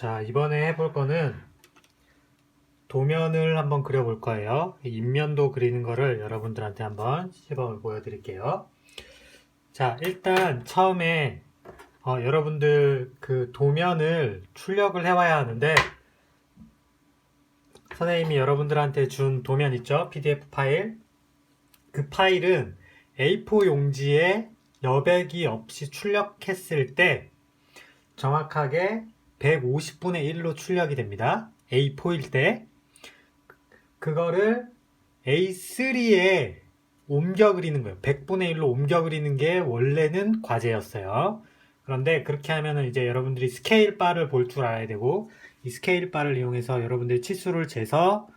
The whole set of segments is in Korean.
자, 이번에 해볼 거는 도면을 한번 그려볼 거예요. 인면도 그리는 거를 여러분들한테 한번 시범을 보여드릴게요. 자, 일단 처음에 여러분들 그 도면을 출력을 해와야 하는데, 선생님이 여러분들한테 준 도면 있죠? PDF 파일. 그 파일은 A4 용지에 여백이 없이 출력했을 때 정확하게 150분의 1로 출력이 됩니다. A4일 때. 그거를 A3에 옮겨 그리는 거예요. 100분의 1로 옮겨 그리는 게 원래는 과제였어요. 그런데 그렇게 하면은 이제 여러분들이 스케일 바를 볼 줄 알아야 되고, 이 스케일 바를 이용해서 여러분들이 치수를 재서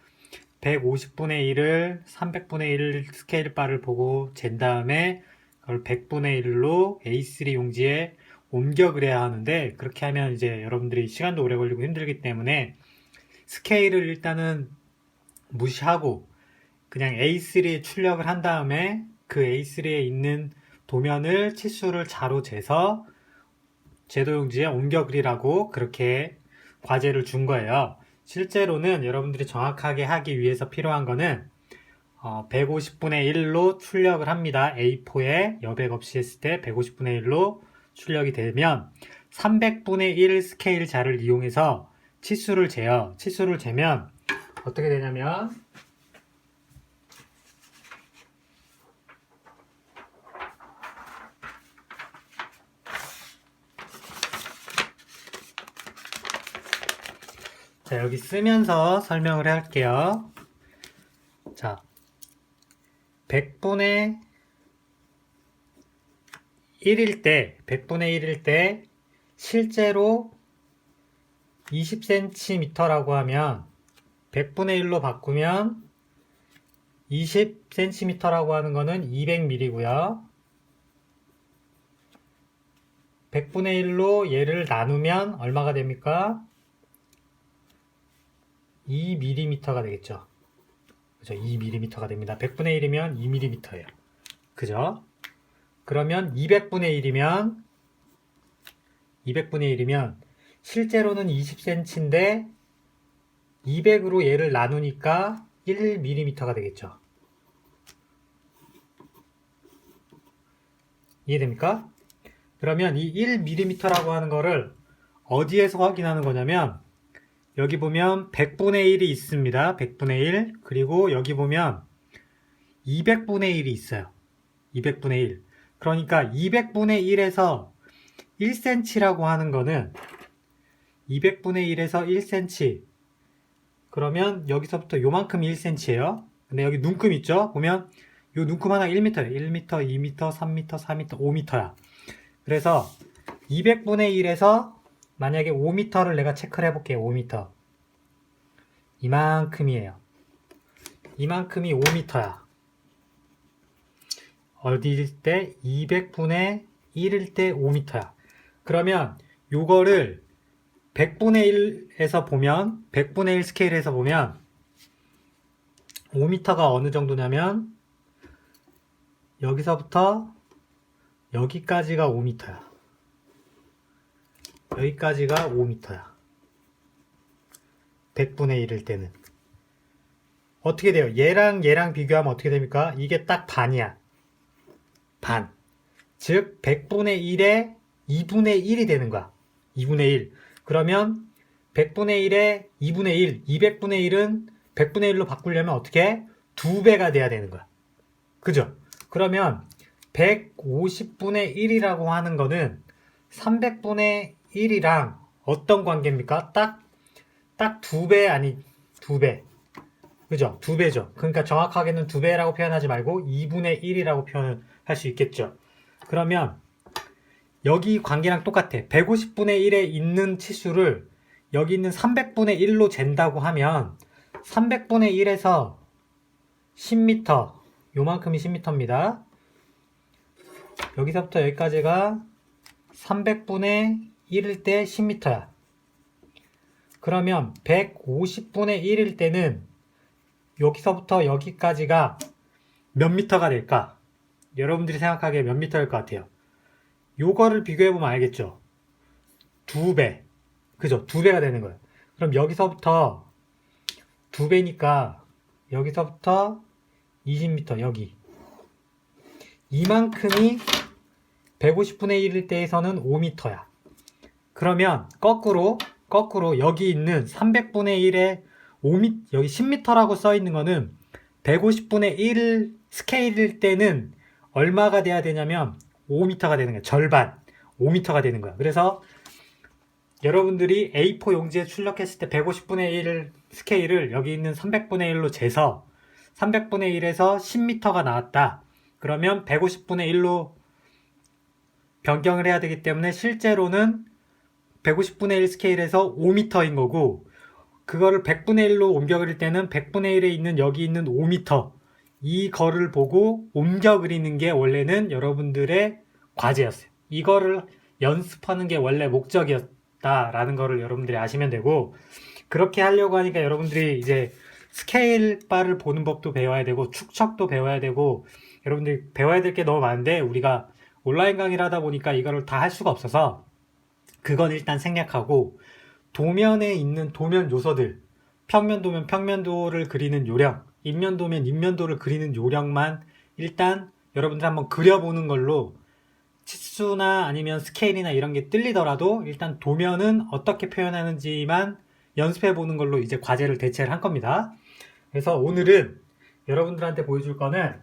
150분의 1을 300분의 1 스케일 바를 보고 잰 다음에 그걸 100분의 1로 A3 용지에 옮겨 그려야 하는데, 그렇게 하면 이제 여러분들이 시간도 오래 걸리고 힘들기 때문에 스케일을 일단은 무시하고 그냥 A3에 출력을 한 다음에 그 A3에 있는 도면을 치수를 자로 재서 제도용지에 옮겨 그리라고 그렇게 과제를 준 거예요. 실제로는 여러분들이 정확하게 하기 위해서 필요한 거는 150분의 1로 출력을 합니다. A4에 여백 없이 했을 때 150분의 1로 출력이 되면 300분의 1 스케일 자를 이용해서 치수를 재요. 치수를 재면 어떻게 되냐면 자, 여기 쓰면서 설명을 할게요. 자, 100분의 1일 때 실제로 20cm라고 하면 100분의 1로 바꾸면 20cm라고 하는 거는 200mm고요. 100분의 1로 얘를 나누면 얼마가 됩니까? 2mm가 되겠죠. 그죠? 2mm가 됩니다. 100분의 1이면 2mm예요. 그죠? 그러면 200분의 1이면 실제로는 20cm인데 200으로 얘를 나누니까 1mm가 되겠죠. 이해됩니까? 그러면 이 1mm라고 하는 거를 어디에서 확인하는 거냐면, 여기 보면 100분의 1이 있습니다. 100분의 1. 그리고 여기 보면 200분의 1이 있어요. 200분의 1. 그러니까 200분의 1에서 1cm라고 하는 거는 200분의 1에서 1cm. 그러면 여기서부터 요만큼이 1cm예요. 근데 여기 눈금 있죠? 보면 요 눈금 하나 1m예요. 1m, 2m, 3m, 4m, 5m야. 그래서 200분의 1에서 만약에 5m를 내가 체크를 해볼게요. 5m. 이만큼이에요. 이만큼이 5m야. 어디일 때? 200분의 1일 때 5m야. 그러면 요거를 100분의 1에서 보면, 100분의 1 스케일에서 보면 5m가 어느 정도냐면 여기서부터 여기까지가 5m야. 여기까지가 5m야. 100분의 1일 때는. 어떻게 돼요? 얘랑 비교하면 어떻게 됩니까? 이게 딱 반이야. 반. 즉 100분의 1에 2분의 1이 되는 거야. 2분의 1. 그러면 100분의 1에 2분의 1, 200분의 1은 100분의 1로 바꾸려면 어떻게? 2배가 돼야 되는 거야. 그죠? 그러면 150분의 1이라고 하는 거는 300분의 1이랑 어떤 관계입니까? 딱 2배 아니 2배. 그죠? 2배죠. 그러니까 정확하게는 2배라고 표현하지 말고 2분의 1이라고 표현할 수 있겠죠. 그러면 여기 관계랑 똑같아. 150분의 1에 있는 치수를 여기 있는 300분의 1로 잰다고 하면 300분의 1에서 10m, 요만큼이 10m입니다. 여기서부터 여기까지가 300분의 1일 때 10m야. 그러면 150분의 1일 때는 여기서부터 여기까지가 몇 미터가 될까? 여러분들이 생각하기에 몇 미터일 것 같아요? 요거를 비교해보면 알겠죠? 2배. 그죠? 2배가 되는 거예요. 그럼 여기서부터 2배니까 여기서부터 20m 여기 이만큼이 150분의 1일 때에서는 5m야. 그러면 거꾸로 여기 있는 300분의 1에 5m, 여기 10m라고 써 있는 거는 150분의 1 스케일일 때는 얼마가 돼야 되냐면 5m가 되는 거야. 절반 5m가 되는 거야. 그래서 여러분들이 A4 용지에 출력했을 때 150분의 1 스케일을 여기 있는 300분의 1로 재서 300분의 1에서 10m가 나왔다. 그러면 150분의 1로 변경을 해야 되기 때문에 실제로는 150분의 1 스케일에서 5m인 거고, 그거를 100분의 1로 옮겨 그릴 때는 100분의 1에 있는 여기 있는 5m 이거를 보고 옮겨 그리는 게 원래는 여러분들의 과제였어요. 이거를 연습하는 게 원래 목적이었다라는 거를 여러분들이 아시면 되고, 그렇게 하려고 하니까 여러분들이 이제 스케일 바를 보는 법도 배워야 되고 축척도 배워야 되고 여러분들이 배워야 될 게 너무 많은데 우리가 온라인 강의를 하다 보니까 이거를 다 할 수가 없어서 그건 일단 생략하고 도면에 있는 도면 요소들, 평면도면 평면도를 그리는 요령, 인면도면 인면도를 그리는 요령만 일단 여러분들 한번 그려보는 걸로 치수나 아니면 스케일이나 이런 게 틀리더라도 일단 도면은 어떻게 표현하는지만 연습해 보는 걸로 이제 과제를 대체를 한 겁니다. 그래서 오늘은 여러분들한테 보여줄 거는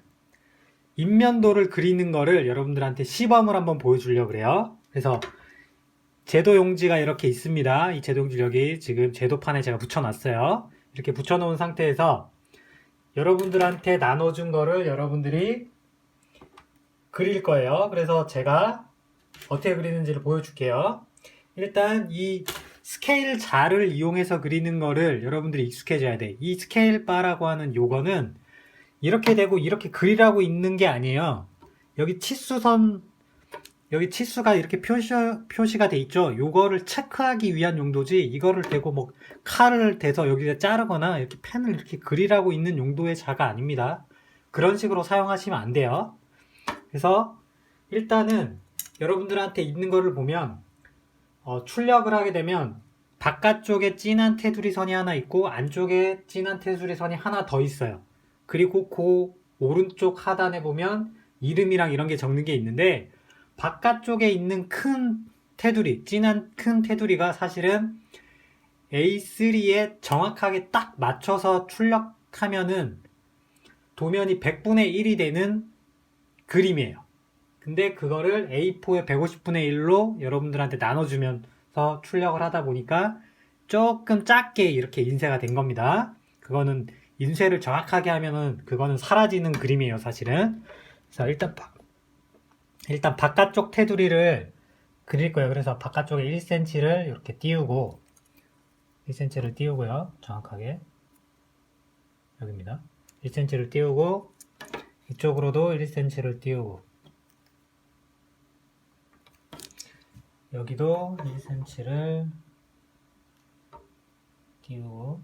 인면도를 그리는 거를 여러분들한테 시범을 한번 보여주려고 그래요. 그래서 제도 용지가 이렇게 있습니다. 이 제도 용지 여기 지금 제도판에 제가 붙여놨어요. 이렇게 붙여놓은 상태에서 여러분들한테 나눠준 거를 여러분들이 그릴 거예요. 그래서 제가 어떻게 그리는지를 보여줄게요. 일단 이 스케일 자를 이용해서 그리는 거를 여러분들이 익숙해져야 돼. 이 스케일 바라고 하는 요거는 이렇게 되고 이렇게 그리라고 있는 게 아니에요. 여기 치수선, 여기 치수가 이렇게 표시가 돼 있죠. 요거를 체크하기 위한 용도지 이거를 대고 뭐 칼을 대서 여기다 자르거나 이렇게 펜을 이렇게 그리라고 있는 용도의 자가 아닙니다. 그런 식으로 사용하시면 안 돼요. 그래서 일단은 여러분들한테 있는 거를 보면 출력을 하게 되면 바깥쪽에 진한 테두리 선이 하나 있고 안쪽에 진한 테두리 선이 하나 더 있어요. 그리고 그 오른쪽 하단에 보면 이름이랑 이런 게 적는 게 있는데 바깥쪽에 있는 큰 테두리, 진한 큰 테두리가 사실은 A3에 정확하게 딱 맞춰서 출력하면은 도면이 100분의 1이 되는 그림이에요. 근데 그거를 A4의 150분의 1로 여러분들한테 나눠주면서 출력을 하다 보니까 조금 작게 이렇게 인쇄가 된 겁니다. 그거는 인쇄를 정확하게 하면은 그거는 사라지는 그림이에요, 사실은. 그래서 일단 바깥쪽 테두리를 그릴 거예요. 그래서 바깥쪽에 1cm를 이렇게 띄우고 1cm를 띄우고요. 정확하게 여기입니다. 1cm를 띄우고 이쪽으로도 1cm를 띄우고 여기도 1cm를 띄우고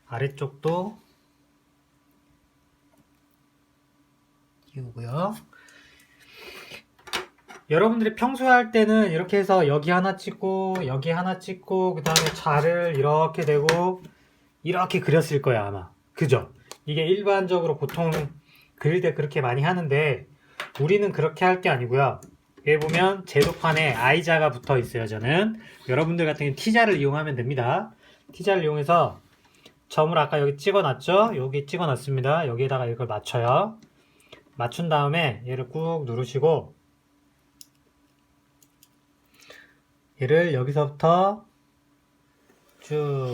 아래쪽도 띄우고요. 여러분들이 평소에 할 때는 이렇게 해서 여기 하나 찍고 여기 하나 찍고 그 다음에 자를 이렇게 대고 이렇게 그렸을 거야 아마. 그죠? 이게 일반적으로 보통 그릴 때 그렇게 많이 하는데 우리는 그렇게 할 게 아니고요. 여기 보면 제도판에 I자가 붙어 있어요. 저는 여러분들 같은 경우는 T자를 이용하면 됩니다. T자를 이용해서 점을 아까 여기 찍어놨죠? 여기 찍어놨습니다. 여기에다가 이걸 맞춰요. 맞춘 다음에 얘를 꾹 누르시고 얘를 여기서부터 쭉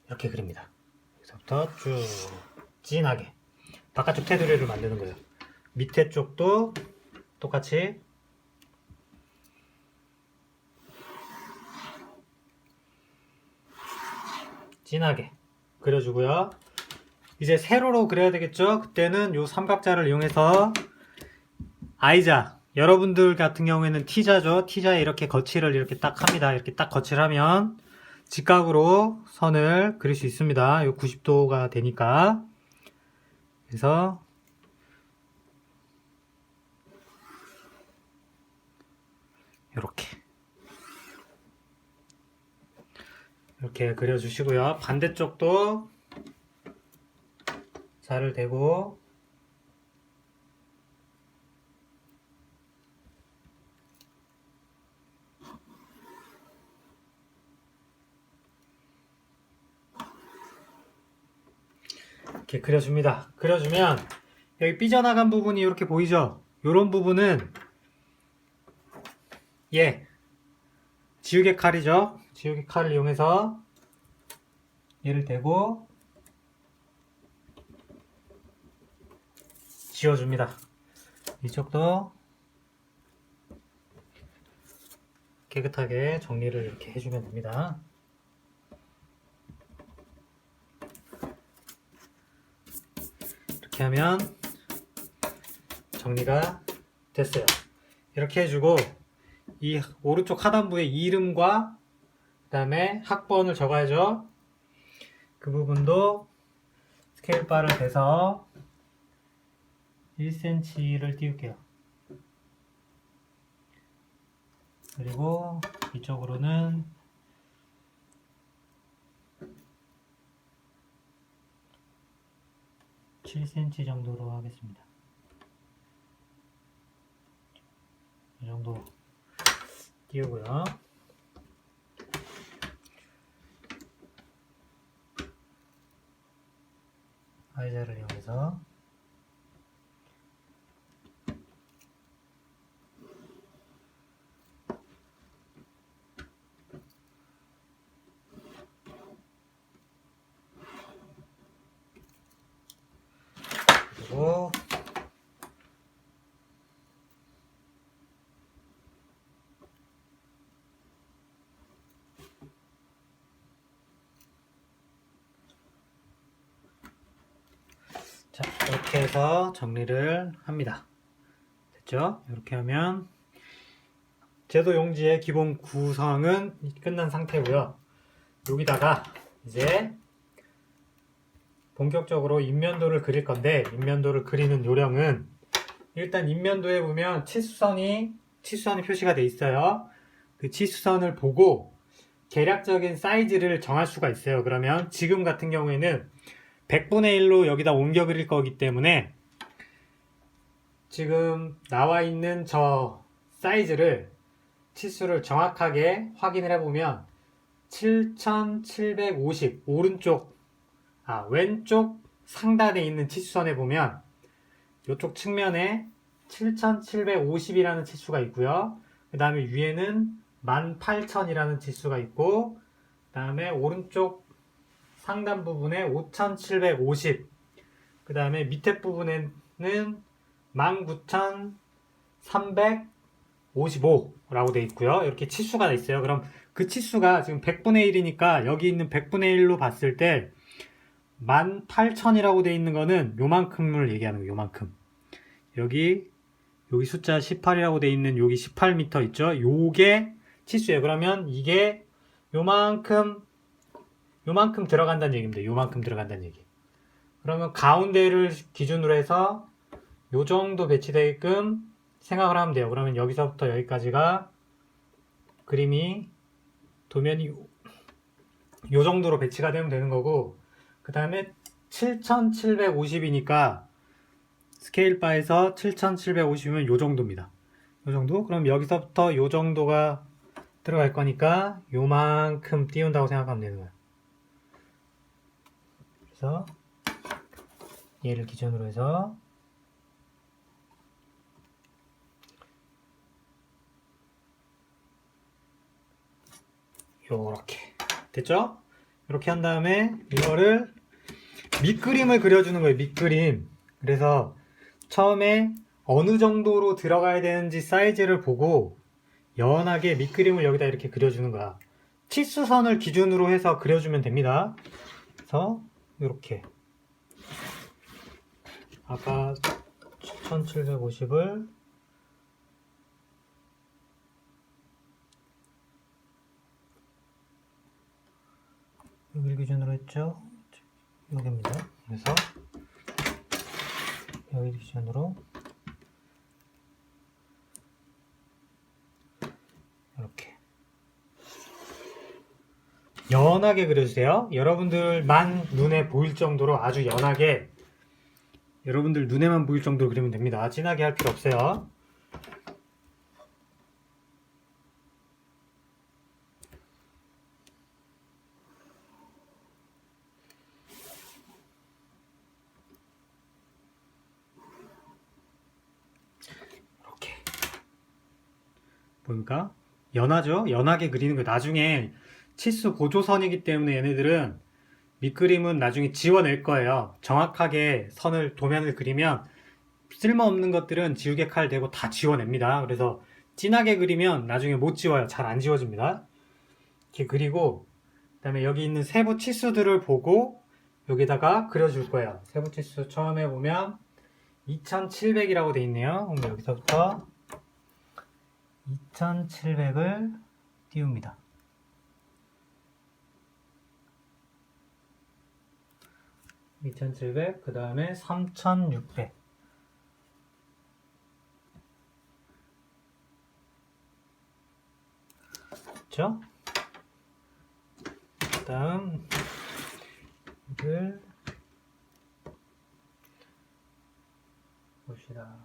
이렇게 그립니다. 여기서부터 쭉 진하게 바깥쪽 테두리를 만드는 거예요. 밑에 쪽도 똑같이 진하게 그려주고요. 이제 세로로 그려야 되겠죠? 그때는 요 삼각자를 이용해서 I자, 여러분들 같은 경우에는 T자죠. T자에 이렇게 거치를 이렇게 딱 합니다. 이렇게 딱 거치를 하면 직각으로 선을 그릴 수 있습니다. 요 90도가 되니까. 그래서 이렇게 그려주시고요. 반대쪽도 자를 대고 이렇게 그려줍니다. 그려주면 여기 삐져나간 부분이 이렇게 보이죠? 이런 부분은 지우개 칼이죠. 지우개 칼을 이용해서 얘를 대고 지워줍니다. 이쪽도 깨끗하게 정리를 이렇게 해주면 됩니다. 이렇게 하면 정리가 됐어요. 이렇게 해주고 이 오른쪽 하단부에 이름과 그 다음에 학번을 적어야죠. 그 부분도 스케일 바를 대서 1cm를 띄울게요. 그리고 이쪽으로는 7cm 정도로 하겠습니다. 이 정도 띄우고요. 아이자를 이용해서 그리고 자, 이렇게 해서 정리를 합니다. 됐죠? 이렇게 하면 제도 용지의 기본 구성은 끝난 상태고요. 여기다가 이제 본격적으로 인면도를 그릴 건데, 인면도를 그리는 요령은 일단 인면도에 보면 치수선이 표시가 돼 있어요. 그 치수선을 보고 계략적인 사이즈를 정할 수가 있어요. 그러면 지금 같은 경우에는 100분의 1로 여기다 옮겨 그릴 거기 때문에 지금 나와 있는 저 사이즈를 치수를 정확하게 확인을 해보면 7750 왼쪽 상단에 있는 치수선에 보면 이쪽 측면에 7750이라는 치수가 있고요. 그 다음에 위에는 18000이라는 치수가 있고, 그 다음에 오른쪽 상단 부분에 5750, 그 다음에 밑에 부분에는 19355라고 되어 있고요. 이렇게 치수가 있어요. 그럼 그 치수가 지금 100분의 1이니까 여기 있는 100분의 1로 봤을 때 18000이라고 되어 있는 거는 요만큼을 얘기하는 거예요. 요만큼. 여기 숫자 18이라고 되어 있는 여기 18m 있죠? 요게 치수예요. 그러면 이게 요만큼 들어간다는 얘기입니다. 요만큼 들어간다는 얘기. 그러면 가운데를 기준으로 해서 요 정도 배치되게끔 생각을 하면 돼요. 그러면 여기서부터 여기까지가 그림이 도면이 요 정도로 배치가 되면 되는 거고, 그 다음에 7750이니까 스케일 바에서 7750이면 요 정도입니다. 요 정도? 그럼 여기서부터 요 정도가 들어갈 거니까 요만큼 띄운다고 생각하면 되는 거예요. 그래서 얘를 기준으로 해서 요렇게 됐죠? 이렇게 한 다음에 이거를 밑그림을 그려주는 거예요. 밑그림. 그래서 처음에 어느 정도로 들어가야 되는지 사이즈를 보고 연하게 밑그림을 여기다 이렇게 그려주는 거야. 치수선을 기준으로 해서 그려주면 됩니다. 그래서 이렇게 아까 1750을 여기를 기준으로 했죠. 여기입니다. 그래서 여기 기준으로 연하게 그려주세요. 여러분들만 눈에 보일 정도로 아주 연하게, 여러분들 눈에만 보일 정도로 그리면 됩니다. 진하게 할 필요 없어요. 이렇게 보니까 연하죠? 연하게 그리는 거. 나중에 치수 보조선이기 때문에 얘네들은 밑그림은 나중에 지워낼 거예요. 정확하게 도면을 그리면 쓸모없는 것들은 지우개 칼 대고 다 지워냅니다. 그래서 진하게 그리면 나중에 못 지워요. 잘 안 지워집니다. 이렇게 그리고 그다음에 여기 있는 세부 치수들을 보고 여기다가 그려줄 거예요. 세부 치수 처음에 보면 2700이라고 돼 있네요. 그럼 여기서부터 2700을 띄웁니다. 2700, 그 다음에 3600. 그렇죠? 그 다음 이걸 봅시다.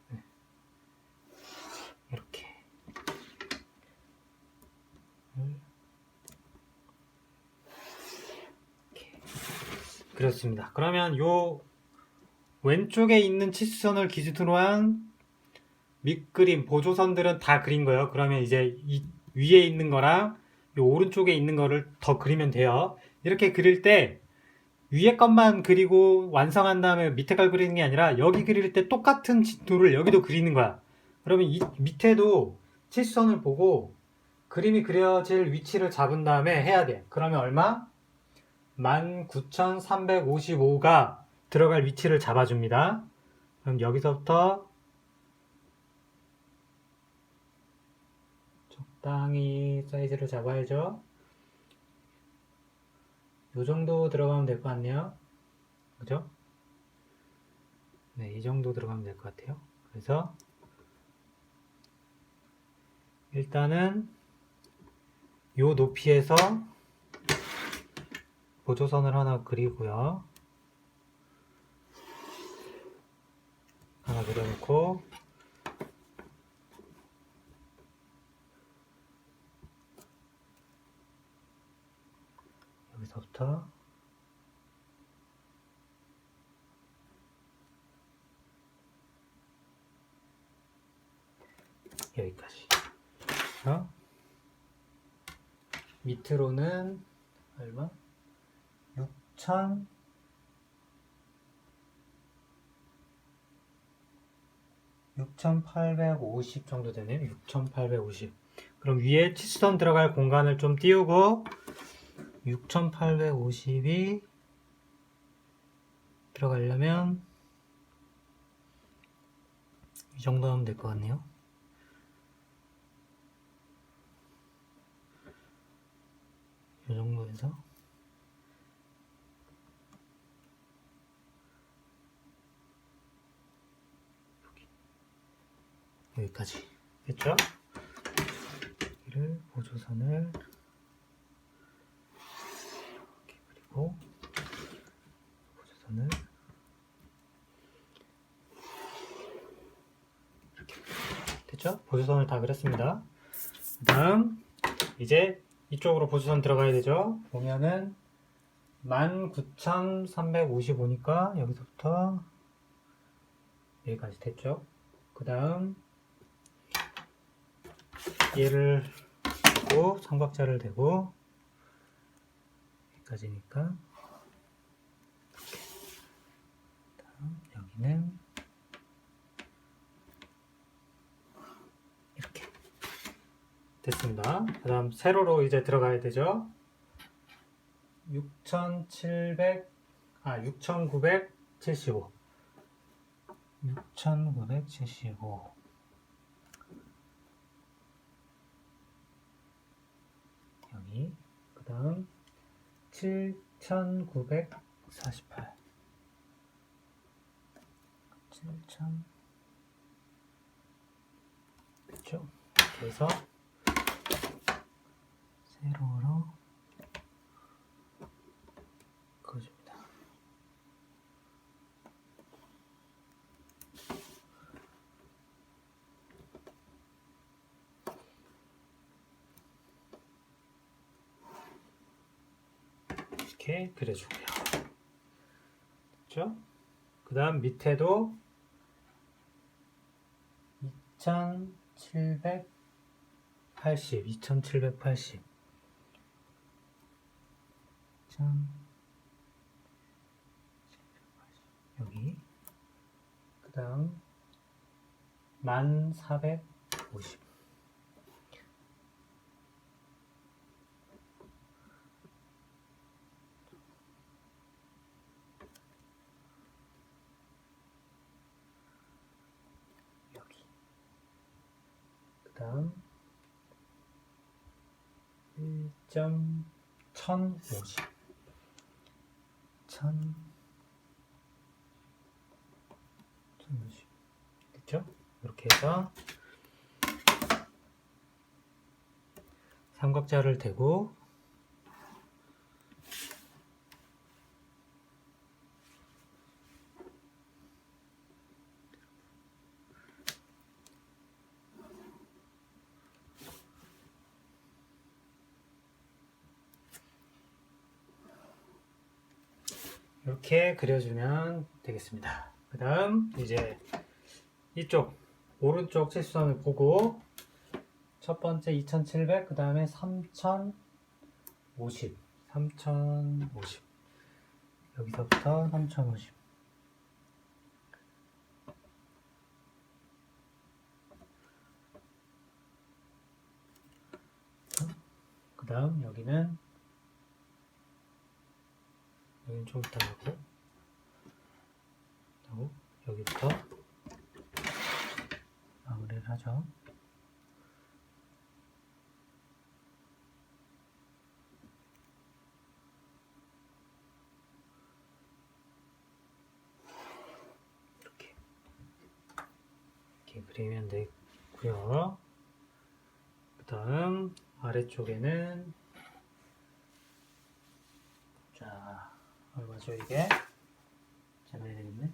네. 이렇게 그렇습니다. 그러면 요 왼쪽에 있는 치수선을 기준으로 한 밑그림 보조선들은 다 그린 거예요. 그러면 이제 이 위에 있는 거랑 요 오른쪽에 있는 거를 더 그리면 돼요. 이렇게 그릴 때 위에 것만 그리고 완성한 다음에 밑에 걸 그리는 게 아니라 여기 그릴 때 똑같은 도를 여기도 그리는 거야. 그러면 이 밑에도 치수선을 보고 그림이 그려질 위치를 잡은 다음에 해야 돼. 그러면 얼마? 19,355가 들어갈 위치를 잡아줍니다. 그럼 여기서부터 적당히 사이즈를 잡아야죠. 이 정도 들어가면 될 것 같네요. 그죠? 네, 이 정도 들어가면 될 것 같아요. 그래서 일단은 이 높이에서 보조선을 하나 그리고요. 하나 그려놓고 여기서부터 여기까지. 밑으로는 얼마? 6,850 정도 되네요. 6,850. 그럼 위에 치수선 들어갈 공간을 좀 띄우고 6,850이 들어가려면 이 정도 하면 될 것 같네요. 이 정도에서 여기까지 됐죠? 여기를 보조선을 이렇게 그리고 보조선을 이렇게 됐죠? 보조선을 다 그렸습니다. 그 다음 이제 이쪽으로 보조선 들어가야 되죠? 보면은 19,355니까 여기서부터 여기까지 됐죠? 그 다음 얘를 대고 삼각자를 대고 여기까지니까 다음 여기는 이렇게 됐습니다. 그 다음 세로로 이제 들어가야 되죠. 6,975 여기 그 다음 7,948 됐죠? 그래서 이렇게 그려주고요. 그렇죠? 그 다음 밑에도 2780 여기 그 다음 1450 여기 그 다음 1050 1050 그쵸? 이렇게 해서 삼각자를 대고 이렇게 그려주면 되겠습니다. 그 다음 이제 이쪽 오른쪽 치수선을 보고 첫 번째 2700 그 다음에 3050 여기서부터 3050 그 다음 여기는 좀 이따 하고 여기부터 마무리를 하죠. 이렇게 그리면 되고요. 그 다음 아래쪽에는 자 얼마죠 이게? 제가 해야 되겠네.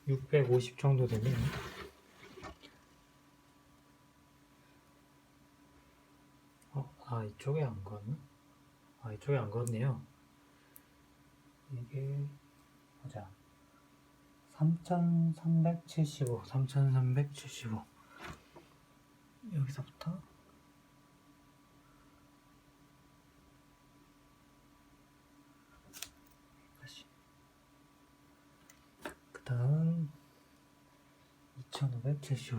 (650) 정도 되네요. 이쪽에 안 걷나? 이쪽에 안 걷네요. 이게 보자. 3375 여기서부터 다시 그 다음 2575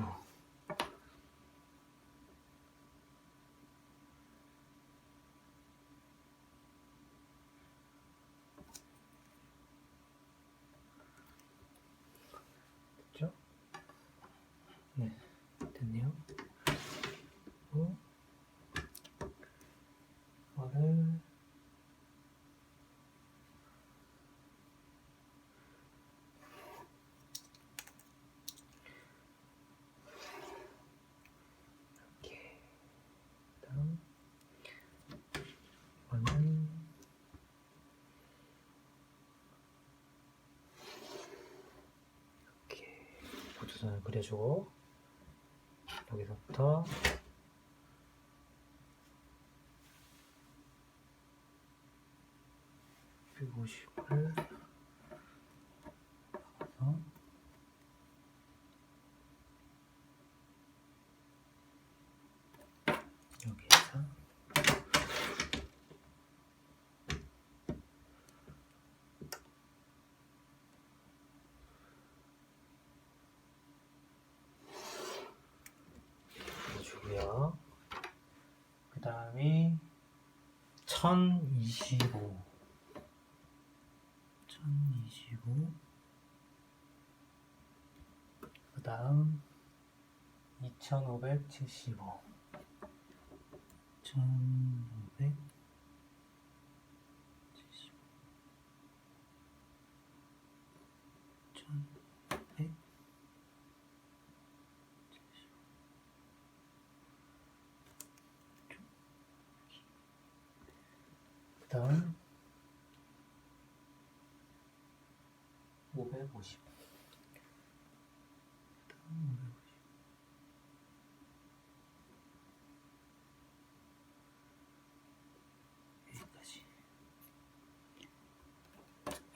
됐죠? 네, 됐네요. 이거를 이렇게 다음 이거는 이렇게 보조선을 그려주고 여기서부터 150을 박아서 여기에서 1025 그 다음 2575 1575 1100 그 다음 550 여기까지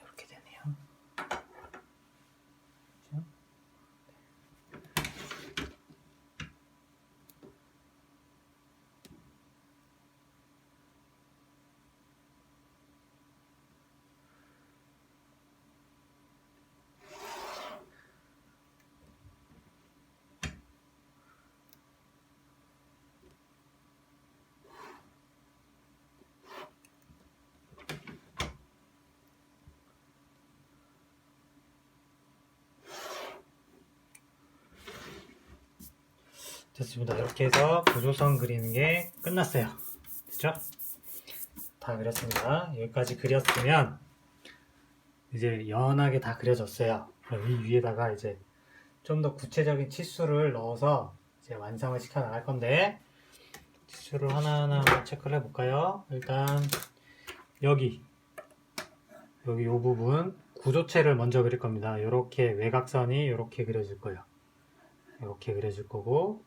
이렇게 되네요. 그렇죠? 됐습니다. 이렇게 해서 보조선 그리는 게 끝났어요. 됐죠? 다 그렸습니다. 여기까지 그렸으면 이제 연하게 다 그려졌어요. 이 위에다가 이제 좀 더 구체적인 치수를 넣어서 이제 완성을 시켜 나갈 건데, 치수를 하나하나 한번 체크를 해볼까요? 일단 여기 요 부분 구조체를 먼저 그릴 겁니다. 이렇게 외곽선이 이렇게 그려질 거예요. 이렇게 그려질 거고,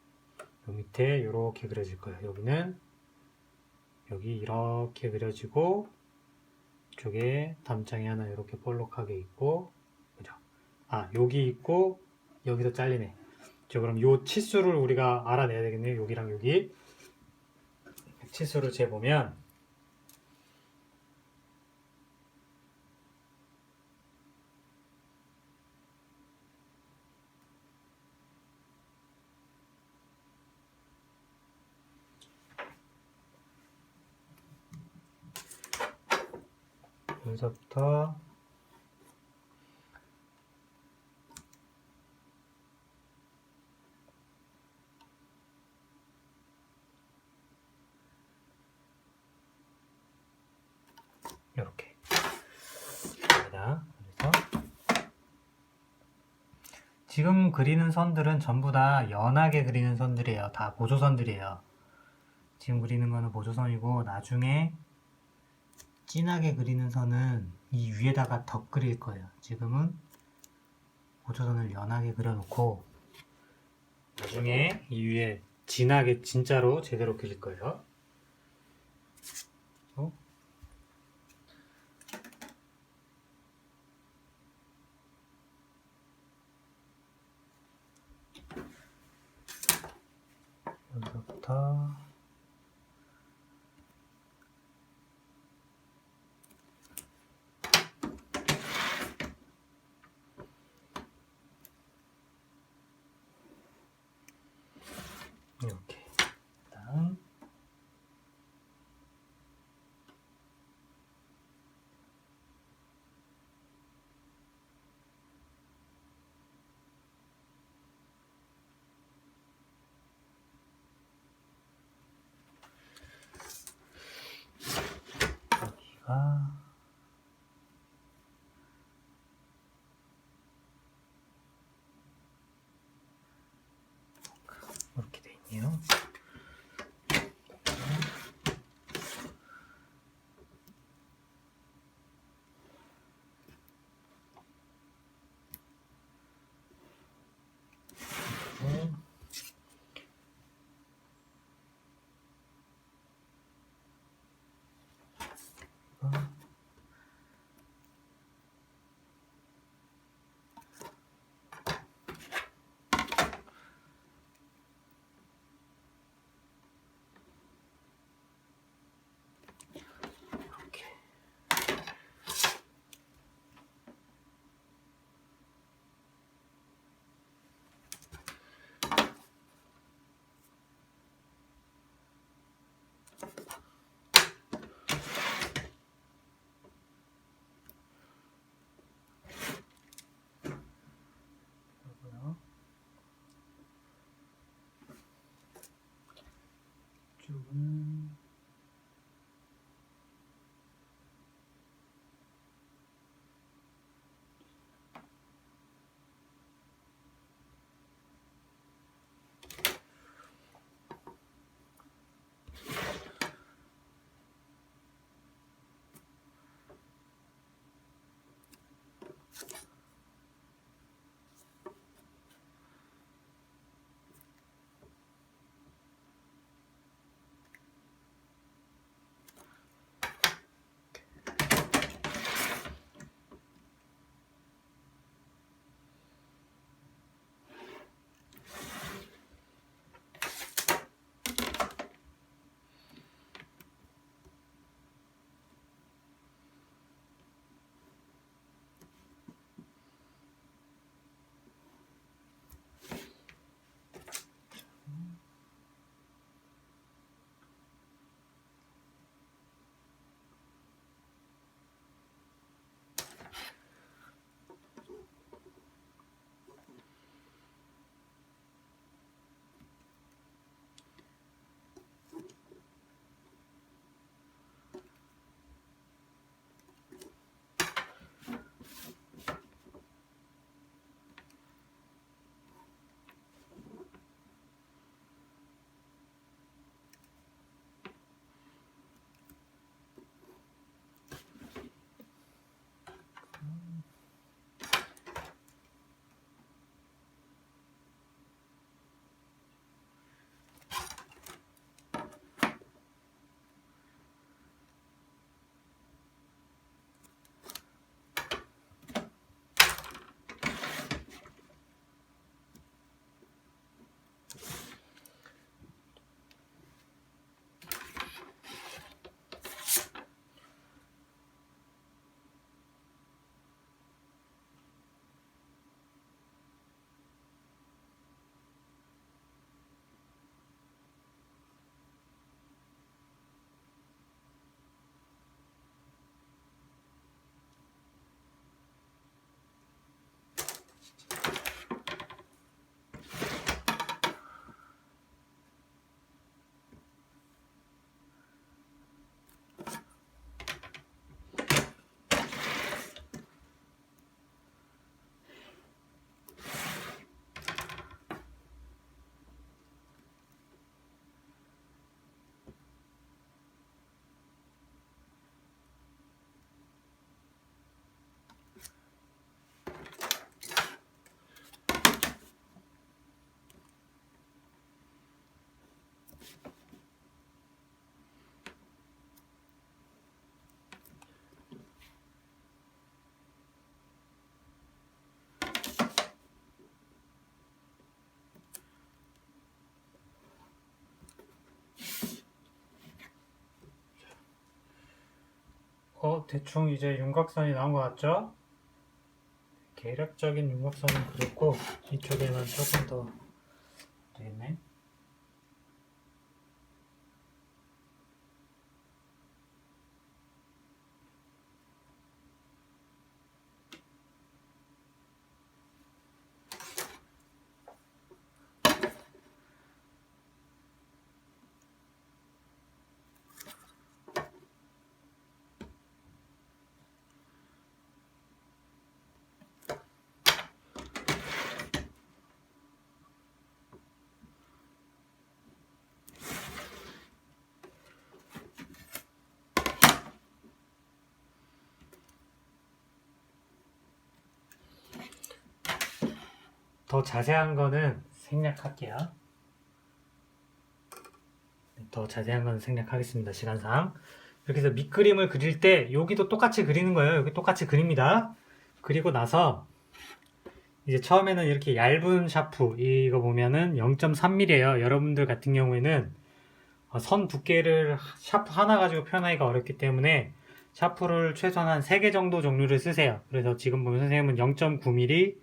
요 밑에 이렇게 그려질 거예요. 여기는 여기 이렇게 그려지고, 이쪽에 담장이 하나 이렇게 볼록하게 있고, 그죠? 아, 여기 있고 여기서 잘리네. 저 그럼 요 치수를 우리가 알아내야 되겠네요. 여기랑 여기 치수를 재보면 여기서부터 이렇게 됩니다. 그래서 지금 그리는 선들은 전부 다 연하게 그리는 선들이에요. 다 보조선들이에요. 지금 그리는 거는 보조선이고, 나중에 진하게 그리는 선은 이 위에다가 덧 그릴 거예요. 지금은 보조선을 연하게 그려놓고, 나중에 이 위에 진하게 진짜로 제대로 그릴 거예요. 여기서부터 이렇게. 다음 여기가 이렇게 돼 있네요. 대충 이제 윤곽선이 나온 것 같죠? 계략적인 윤곽선은 그렸고 이쪽에는 조금 더 되겠네. 더 자세한 거는 생략할게요. 더 자세한 건 생략하겠습니다. 시간상. 이렇게 해서 밑그림을 그릴 때 여기도 똑같이 그리는 거예요. 여기 똑같이 그립니다. 그리고 나서 이제 처음에는 이렇게 얇은 샤프 이거 보면은 0.3mm예요. 여러분들 같은 경우에는 선 두께를 샤프 하나 가지고 표현하기가 어렵기 때문에 샤프를 최소한 한 3개 정도 종류를 쓰세요. 그래서 지금 보면 선생님은 0.9mm,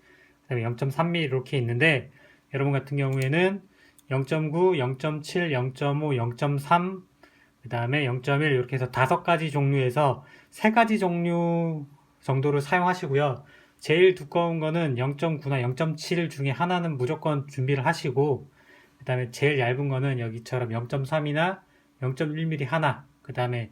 그다음에 0.3mm 이렇게 있는데 여러분 같은 경우에는 0.9, 0.7, 0.5, 0.3, 그 다음에 0.1 이렇게 해서 5가지 종류에서 3가지 종류 정도를 사용하시고요. 제일 두꺼운 거는 0.9나 0.7 중에 하나는 무조건 준비를 하시고 그 다음에 제일 얇은 거는 여기처럼 0.3이나 0.1mm 하나, 그 다음에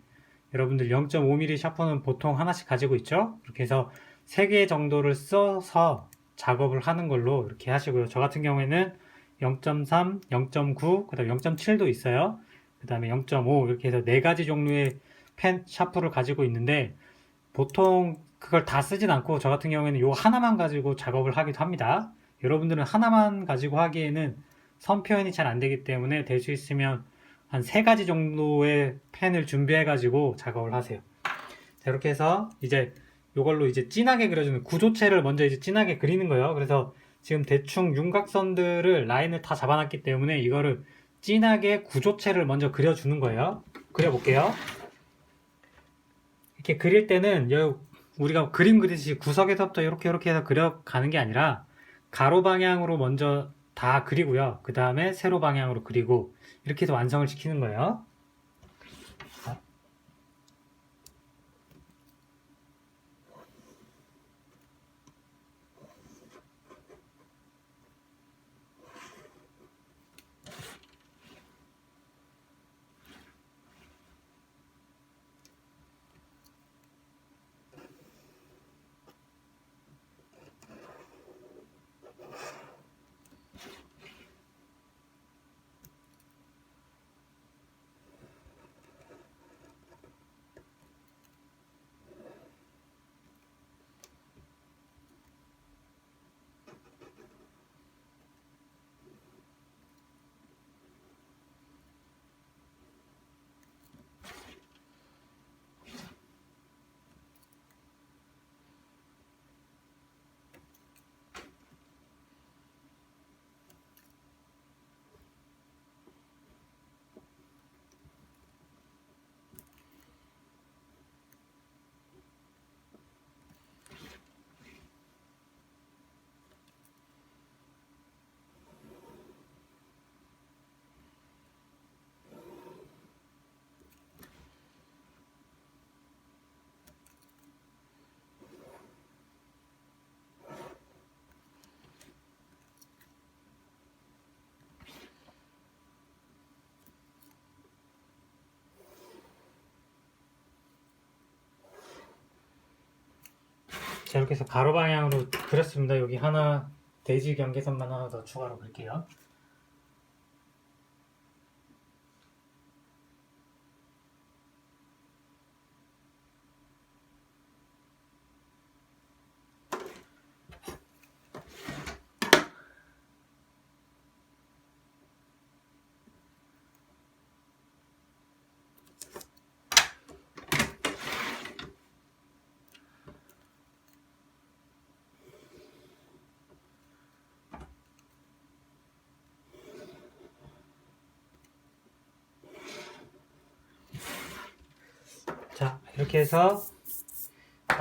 여러분들 0.5mm 샤프는 보통 하나씩 가지고 있죠? 이렇게 해서 3개 정도를 써서 작업을 하는 걸로 이렇게 하시고요. 저 같은 경우에는 0.3, 0.9, 그 다음에 0.7도 있어요. 그 다음에 0.5 이렇게 해서 4가지 종류의 펜 샤프를 가지고 있는데 보통 그걸 다 쓰진 않고 저 같은 경우에는 요 하나만 가지고 작업을 하기도 합니다. 여러분들은 하나만 가지고 하기에는 선 표현이 잘 안 되기 때문에 될 수 있으면 한 3가지 정도의 펜을 준비해 가지고 작업을 하세요. 자, 이렇게 해서 이제 요걸로 이제 진하게 그려주는 구조체를 먼저 이제 진하게 그리는 거예요. 그래서 지금 대충 윤곽선들을 라인을 다 잡아놨기 때문에 이거를 진하게 구조체를 먼저 그려주는 거예요. 그려볼게요. 이렇게 그릴 때는 우리가 그림 그리듯이 구석에서부터 이렇게 해서 그려가는 게 아니라 가로 방향으로 먼저 다 그리고요. 그 다음에 세로 방향으로 그리고 이렇게 해서 완성을 시키는 거예요. 자, 이렇게 해서 가로 방향으로 그렸습니다. 여기 하나 대지 경계선만 하나 더 추가로 그릴게요. 자, 이렇게 해서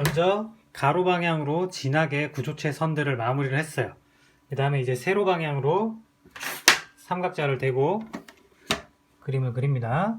먼저 가로 방향으로 진하게 구조체 선들을 마무리를 했어요. 그 다음에 이제 세로 방향으로 삼각자를 대고 그림을 그립니다.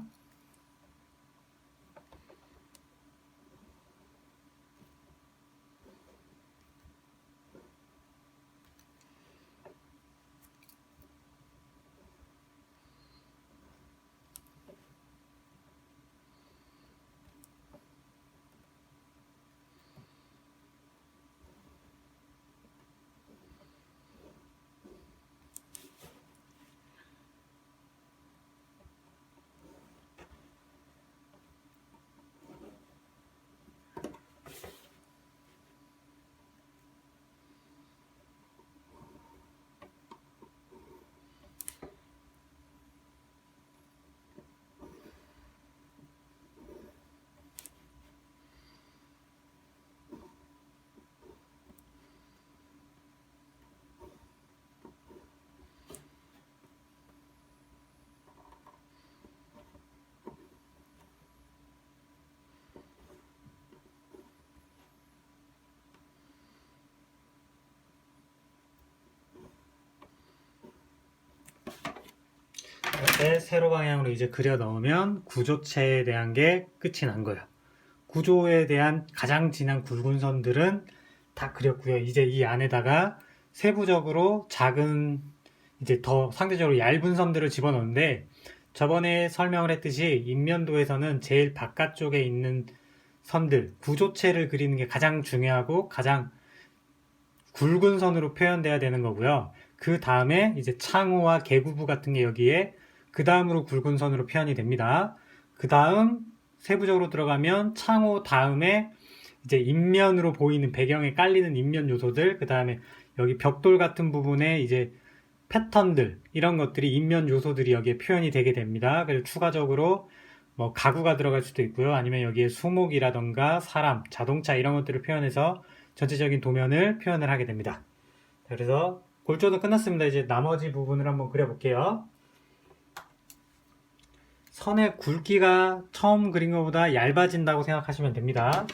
이렇게 세로 방향으로 이제 그려 넣으면 구조체에 대한 게 끝이 난 거예요. 구조에 대한 가장 진한 굵은 선들은 다 그렸고요. 이제 이 안에다가 세부적으로 작은 이제 더 상대적으로 얇은 선들을 집어넣는데 저번에 설명을 했듯이 인면도에서는 제일 바깥쪽에 있는 선들, 구조체를 그리는 게 가장 중요하고 가장 굵은 선으로 표현돼야 되는 거고요. 그 다음에 이제 창호와 개구부 같은 게 여기에 그 다음으로 굵은 선으로 표현이 됩니다. 그 다음 세부적으로 들어가면 창호 다음에 이제 인면으로 보이는 배경에 깔리는 인면 요소들, 그 다음에 여기 벽돌 같은 부분에 이제 패턴들, 이런 것들이 인면 요소들이 여기에 표현이 되게 됩니다. 그리고 추가적으로 뭐 가구가 들어갈 수도 있고요. 아니면 여기에 수목이라던가 사람, 자동차 이런 것들을 표현해서 전체적인 도면을 표현을 하게 됩니다. 그래서 골조는 끝났습니다. 이제 나머지 부분을 한번 그려볼게요. 선의 굵기가 처음 그린 것보다 얇아진다고 생각하시면 됩니다.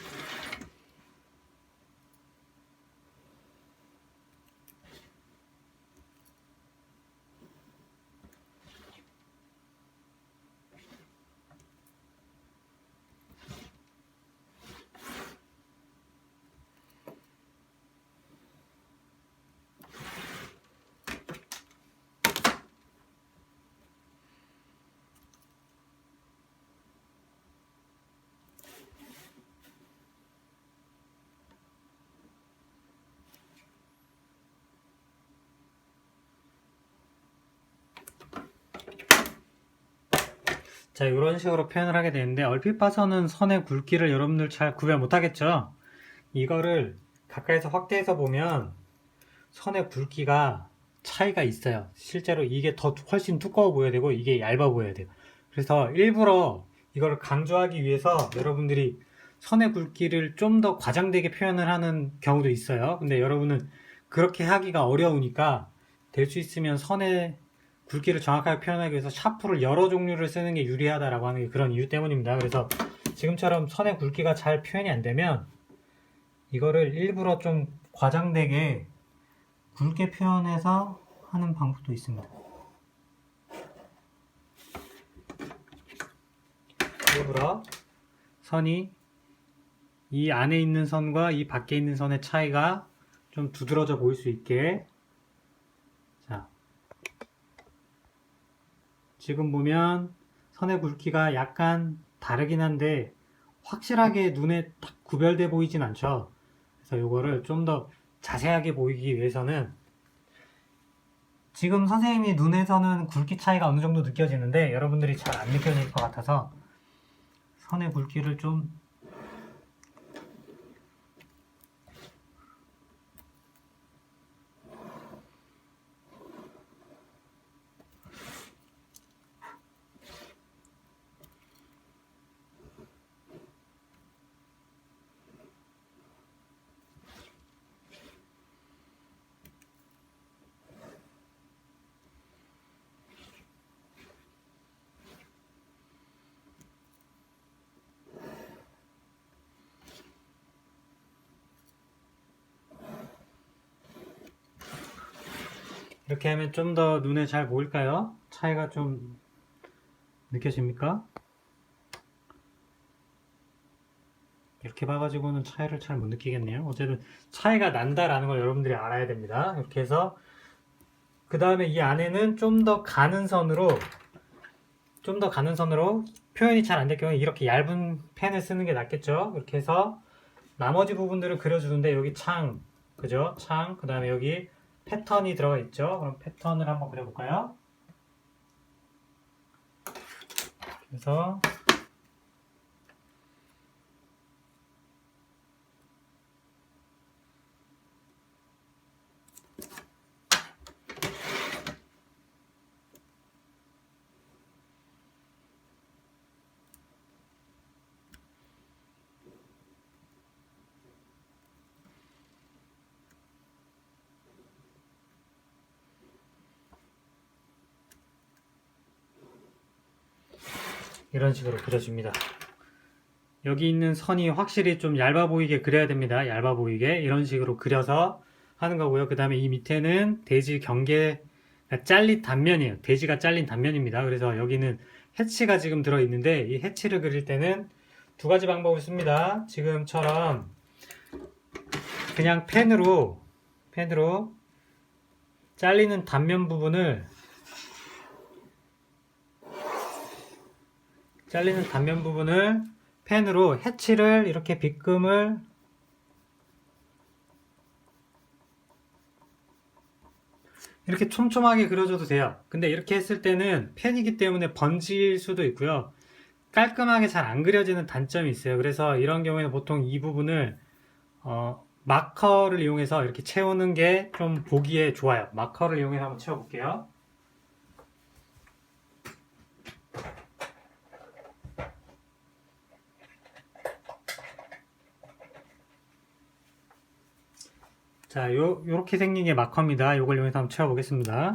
자, 이런 식으로 표현을 하게 되는데 얼핏 봐서는 선의 굵기를 여러분들 잘 구별 못하겠죠? 이거를 가까이서 확대해서 보면 선의 굵기가 차이가 있어요. 실제로 이게 더 훨씬 두꺼워 보여야 되고 이게 얇아 보여야 돼요. 그래서 일부러 이걸 강조하기 위해서 여러분들이 선의 굵기를 좀 더 과장되게 표현을 하는 경우도 있어요. 근데 여러분은 그렇게 하기가 어려우니까 될 수 있으면 선의 굵기를 정확하게 표현하기 위해서 샤프를 여러 종류를 쓰는 게 유리하다라고 하는 게 그런 이유 때문입니다. 그래서 지금처럼 선의 굵기가 잘 표현이 안 되면 이거를 일부러 좀 과장되게 굵게 표현해서 하는 방법도 있습니다. 일부러 선이 이 안에 있는 선과 이 밖에 있는 선의 차이가 좀 두드러져 보일 수 있게. 자, 지금 보면 선의 굵기가 약간 다르긴 한데 확실하게 눈에 딱 구별돼 보이진 않죠. 그래서 이거를 좀 더 자세하게 보이기 위해서는 지금 선생님이 눈에서는 굵기 차이가 어느 정도 느껴지는데 여러분들이 잘 안 느껴질 것 같아서 선의 굵기를 좀 이렇게 하면 좀 더 눈에 잘 보일까요? 차이가 좀 느껴집니까? 이렇게 봐가지고는 차이를 잘 못 느끼겠네요. 어쨌든 차이가 난다라는 걸 여러분들이 알아야 됩니다. 이렇게 해서 그 다음에 이 안에는 좀 더 가는 선으로 표현이 잘 안 될 경우에 이렇게 얇은 펜을 쓰는 게 낫겠죠. 이렇게 해서 나머지 부분들을 그려주는데 여기 창, 그죠? 창, 그 다음에 여기 패턴이 들어가 있죠. 그럼 패턴을 한번 그려볼까요? 그래서 이런 식으로 그려줍니다. 여기 있는 선이 확실히 좀 얇아 보이게 그려야 됩니다. 얇아 보이게 이런 식으로 그려서 하는 거고요. 그 다음에 이 밑에는 돼지 경계 잘린 단면이에요. 돼지가 잘린 단면입니다. 그래서 여기는 해치가 지금 들어있는데 이 해치를 그릴 때는 두 가지 방법을 씁니다. 지금처럼 그냥 펜으로 잘리는 단면 부분을 펜으로 해치를 이렇게 빗금을 이렇게 촘촘하게 그려줘도 돼요. 근데 이렇게 했을 때는 펜이기 때문에 번질 수도 있고요. 깔끔하게 잘 안 그려지는 단점이 있어요. 그래서 이런 경우에는 보통 이 부분을 마커를 이용해서 이렇게 채우는 게 좀 보기에 좋아요. 마커를 이용해서 한번 채워볼게요. 자, 요렇게 생긴 게 마커입니다. 요걸 이용해서 한번 채워보겠습니다.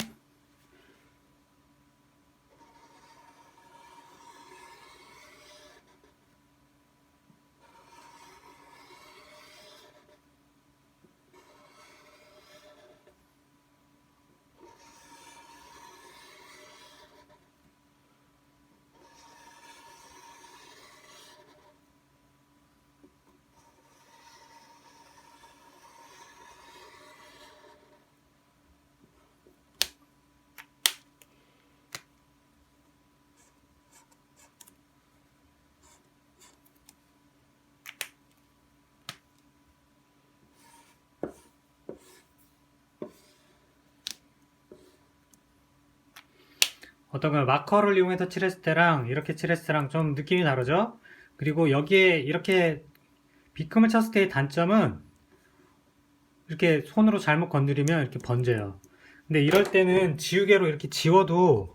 어떤 걸 마커를 이용해서 칠했을 때랑 이렇게 칠했을 때랑 좀 느낌이 다르죠? 그리고 여기에 이렇게 빗금을 쳤을 때의 단점은 이렇게 손으로 잘못 건드리면 이렇게 번져요. 근데 이럴 때는 지우개로 이렇게 지워도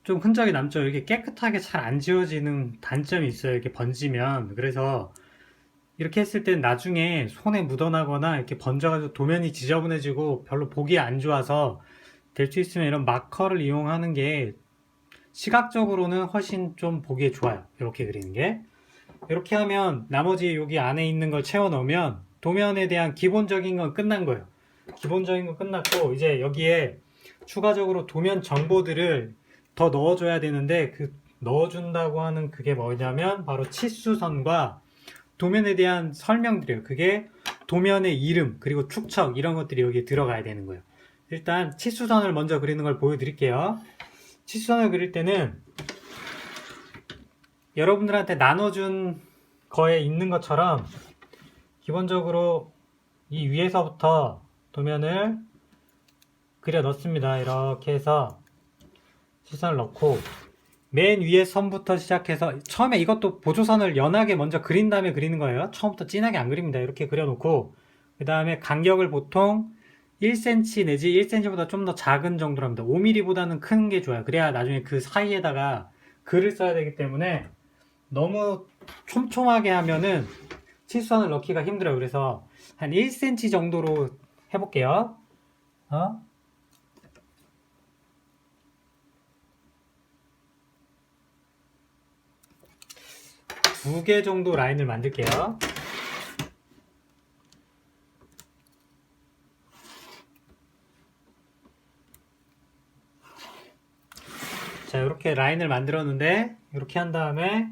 좀 흔적이 남죠. 이렇게 깨끗하게 잘 안 지워지는 단점이 있어요. 이렇게 번지면. 그래서 이렇게 했을 땐 나중에 손에 묻어나거나 이렇게 번져가지고 도면이 지저분해지고 별로 보기 안 좋아서 될 수 있으면 이런 마커를 이용하는 게 시각적으로는 훨씬 좀 보기에 좋아요. 이렇게 그리는 게. 이렇게 하면 나머지 여기 안에 있는 걸 채워 넣으면 도면에 대한 기본적인 건 끝난 거예요. 기본적인 건 끝났고 이제 여기에 추가적으로 도면 정보들을 더 넣어줘야 되는데 그 넣어준다고 하는 그게 뭐냐면 바로 치수선과 도면에 대한 설명들이에요. 그게 도면의 이름 그리고 축척 이런 것들이 여기에 들어가야 되는 거예요. 일단 치수선을 먼저 그리는 걸 보여드릴게요. 치수선을 그릴 때는 여러분들한테 나눠준 거에 있는 것처럼 기본적으로 이 위에서부터 도면을 그려 넣습니다. 이렇게 해서 시선을 넣고 맨 위에 선부터 시작해서 처음에 이것도 보조선을 연하게 먼저 그린 다음에 그리는 거예요. 처음부터 진하게 안 그립니다. 이렇게 그려놓고 그 다음에 간격을 보통 1cm 내지 1cm보다 좀 더 작은 정도로 합니다. 5mm보다는 큰 게 좋아요. 그래야 나중에 그 사이에다가 글을 써야 되기 때문에 너무 촘촘하게 하면은 치수선을 넣기가 힘들어요. 그래서 한 1cm 정도로 해볼게요. 2개 정도 라인을 만들게요. 자, 이렇게 라인을 만들었는데 이렇게 한 다음에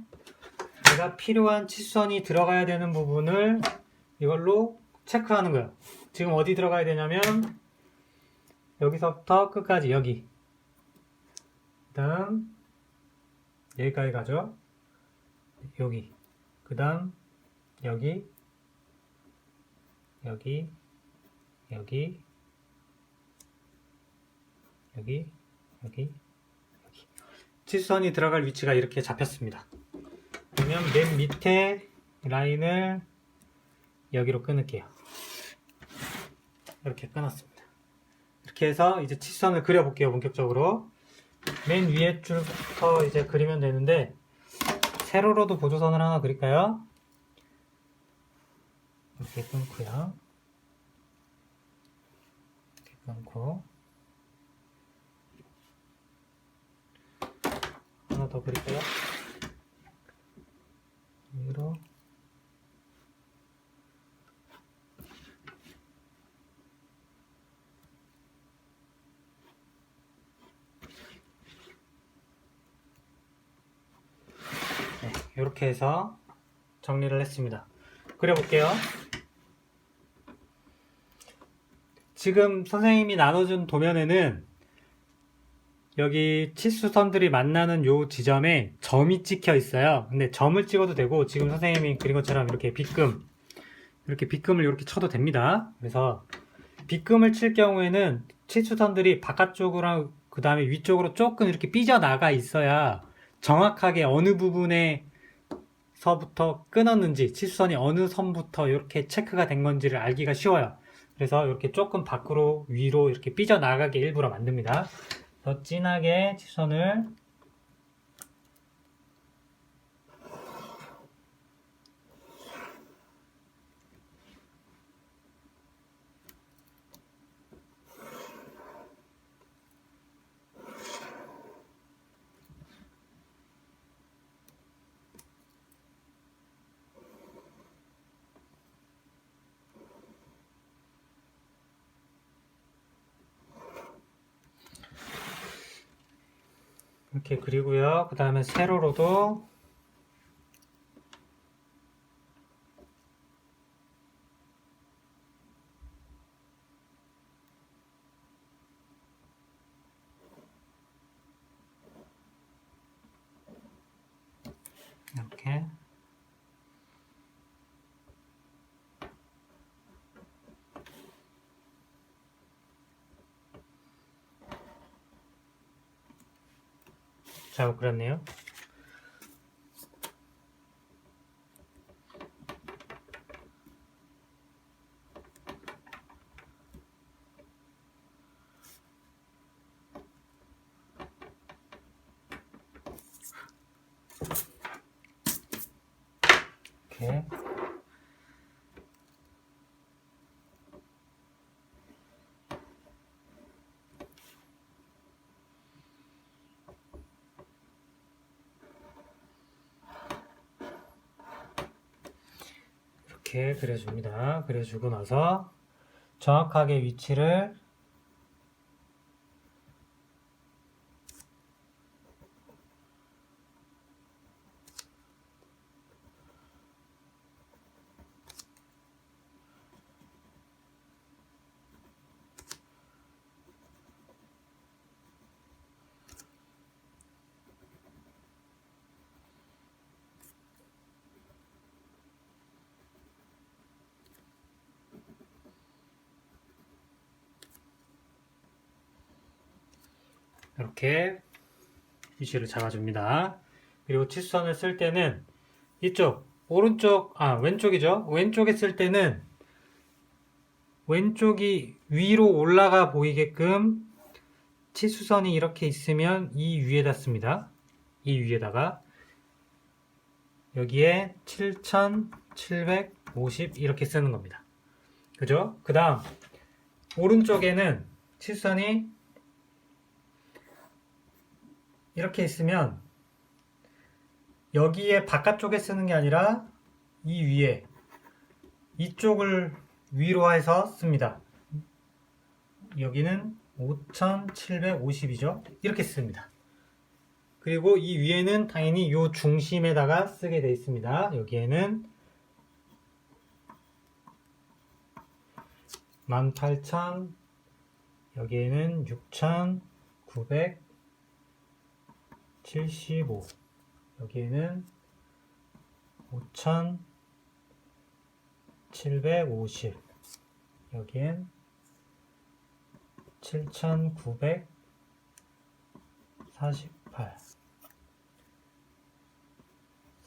내가 필요한 치수선이 들어가야 되는 부분을 이걸로 체크하는 거예요. 지금 어디 들어가야 되냐면 여기서부터 끝까지 여기, 그 다음 여기까지 가죠. 여기, 그 다음 여기, 여기, 여기, 여기, 여기, 여기. 치수선이 들어갈 위치가 이렇게 잡혔습니다. 그러면 맨 밑에 라인을 여기로 끊을게요. 이렇게 끊었습니다. 이렇게 해서 이제 치수선을 그려볼게요. 본격적으로 맨 위에 줄부터 이제 그리면 되는데, 세로로도 보조선을 하나 그릴까요? 이렇게 끊고요. 이렇게 끊고 하나 더 그릴까요? 위로 네, 이렇게 해서 정리를 했습니다. 그려볼게요. 지금 선생님이 나눠준 도면에는 여기 치수선들이 만나는 요 지점에 점이 찍혀 있어요. 근데 점을 찍어도 되고, 지금 선생님이 그린 것처럼 이렇게 빗금, 이렇게 빗금을 이렇게 쳐도 됩니다. 그래서 빗금을 칠 경우에는 치수선들이 바깥쪽으로, 그 다음에 위쪽으로 조금 이렇게 삐져나가 있어야 정확하게 어느 부분에서부터 끊었는지, 치수선이 어느 선부터 이렇게 체크가 된 건지를 알기가 쉬워요. 그래서 이렇게 조금 밖으로, 위로 이렇게 삐져나가게 일부러 만듭니다. 더 진하게 치수선을 이렇게 그리고요. 그 다음에 세로로도 이렇게 잘못 그렸네요. 이렇게 이렇게 그려줍니다. 그려주고 나서 정확하게 위치를 이렇게 위치를 잡아줍니다. 그리고 치수선을 쓸 때는 이쪽 왼쪽이죠. 왼쪽에 쓸 때는 왼쪽이 위로 올라가 보이게끔 치수선이 이렇게 있으면 이 위에다 씁니다. 이 위에다가 여기에 7750 이렇게 쓰는 겁니다. 그죠? 그 다음 오른쪽에는 치수선이 이렇게 있으면 여기에 바깥쪽에 쓰는 게 아니라 이 위에 이쪽을 위로 해서 씁니다. 여기는 5750이죠. 이렇게 씁니다. 그리고 이 위에는 당연히 이 중심에다가 쓰게 되어 있습니다. 여기에는 18,000, 여기에는 6,975, 여기에는 5,750, 여기엔 7,948,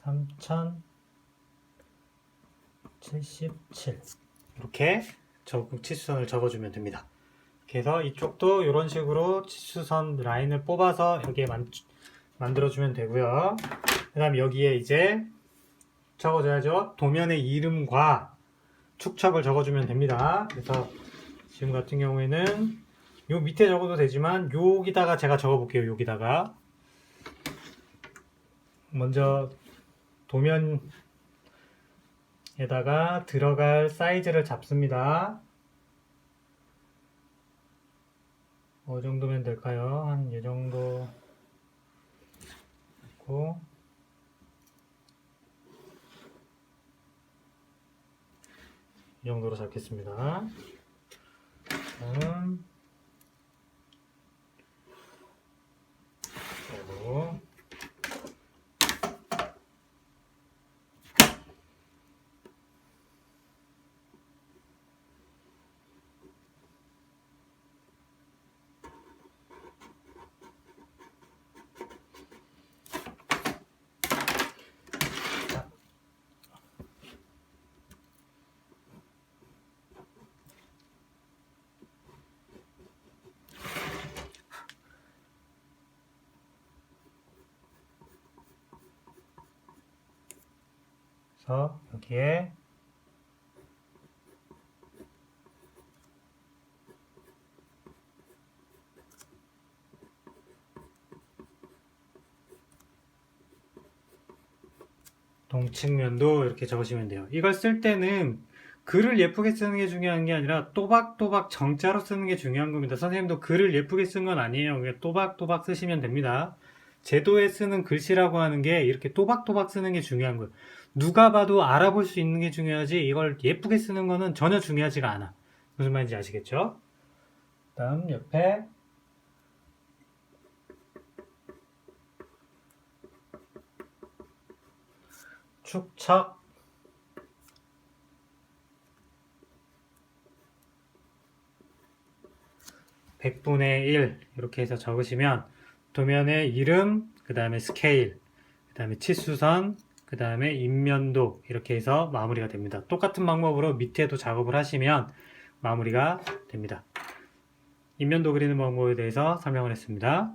3,077 이렇게 치수선을 적어주면 됩니다. 그래서 이쪽도 이런 식으로 치수선 라인을 뽑아서 여기에 만들어주면 되고요. 그 다음 여기에 이제 적어줘야죠. 도면의 이름과 축척을 적어주면 됩니다. 그래서 지금 같은 경우에는 요 밑에 적어도 되지만 여기다가 제가 적어볼게요. 여기다가 먼저 도면에다가 들어갈 사이즈를 잡습니다. 어느 정도면 될까요? 한 이 정도 있고, 이 정도로 잡겠습니다. 다음 그리고 여기에 동측면도 이렇게 적으시면 돼요. 이걸 쓸 때는 글을 예쁘게 쓰는 게 중요한 게 아니라 또박또박 정자로 쓰는 게 중요한 겁니다. 선생님도 글을 예쁘게 쓴 건 아니에요. 그냥 또박또박 쓰시면 됩니다. 제도에 쓰는 글씨라고 하는 게 이렇게 또박또박 쓰는 게 중요한 거예요. 누가 봐도 알아볼 수 있는 게 중요하지 이걸 예쁘게 쓰는 거는 전혀 중요하지가 않아. 무슨 말인지 아시겠죠? 다음 옆에 축척 100분의 1 이렇게 해서 적으시면 도면의 이름, 그 다음에 스케일, 그 다음에 치수선, 그 다음에 인면도 이렇게 해서 마무리가 됩니다. 똑같은 방법으로 밑에도 작업을 하시면 마무리가 됩니다. 인면도 그리는 방법에 대해서 설명을 했습니다.